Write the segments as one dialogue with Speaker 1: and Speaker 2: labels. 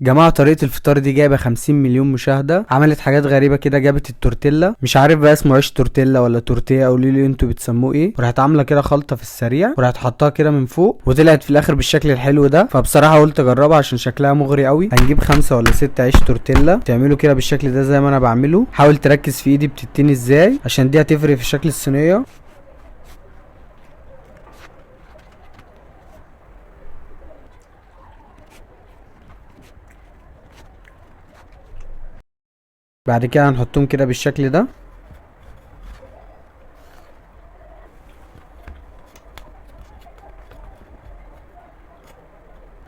Speaker 1: جماعة طريقة الفطار دي جايبة 50 مليون مشاهدة. عملت حاجات غريبة كده، جابت التورتيلا، مش عارف بقى اسمه عيش تورتيلا ولا تورتيه، قولوا لي انتوا بتسموه ايه، وراحت عاملة كده خلطة في السريع وراحت حطها كده من فوق وطلعت في الاخر بالشكل الحلو ده. فبصراحة قلت اجربها عشان شكلها مغري قوي. هنجيب 5 ولا 6 عيش تورتيلا، تعملوا كده بالشكل ده زي ما انا بعمله. حاول تركز في ايدي بتتني ازاي عشان دي هتفرق في شكل الصينية. بعد كده هنحطهم كده بالشكل ده.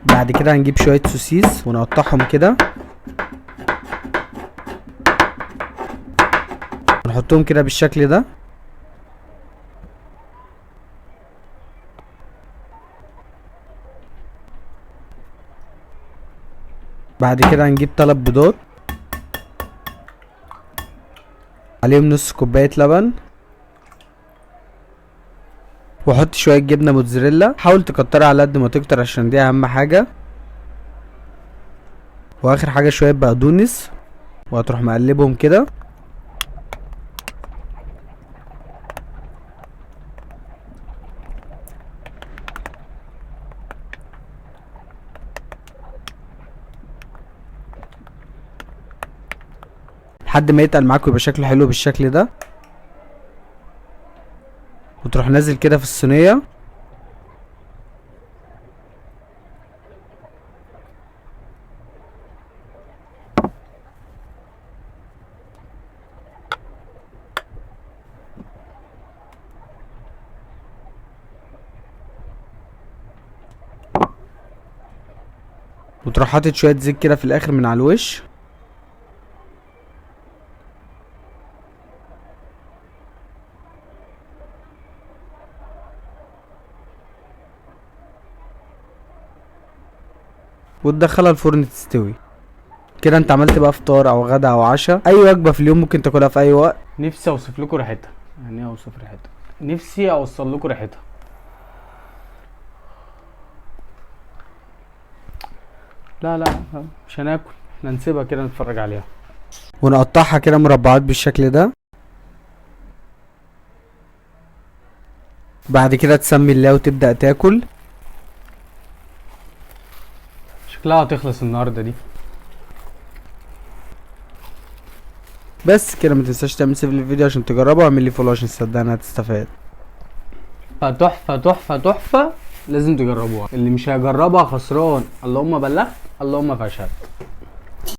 Speaker 1: بعد كده هنجيب شوية سوسيس ونقطعهم كده ونحطهم كده بالشكل ده. بعد كده هنجيب 3 بيضات عليهم نص كوباية لبن، واحط شوية جبنة موتزاريلا، حاول تكترها على قد ما تكتر عشان دي اهم حاجة. واخر حاجة شوية بقدونس، وهتروح مقلبهم كده. لحد ما يتقل معاك ويبقى شكله حلو بالشكل ده، وتروح نازل كده في الصينية. وتروح حاطط شوية زيت كده في الاخر من على الوش. وتدخلها الفرن تستوي. كده انت عملت بقى فطار او غدا او عشاء، اي وجبة في اليوم ممكن تاكلها في اي وقت.
Speaker 2: نفسي اوصف لكم ريحتها. يعني ايه اوصف ريحتها؟ نفسي اوصل لكم ريحتها. لا لا مش هناكل، احنا نسيبها كده نتفرج عليها.
Speaker 1: ونقطعها كده مربعات بالشكل ده. بعد كده تسمي الله وتبدأ تاكل.
Speaker 2: شكلها هتخلص النهارده دي.
Speaker 1: بس كده متنساش تعمل سيف للفيديو عشان تجربها، واعمل لي فولو عشان تصدقني هتستفاد.
Speaker 2: فتحفه تحفه تحفه، لازم تجربوها. اللي مش هيجربها خسران. اللهم بلغت اللهم فشلت.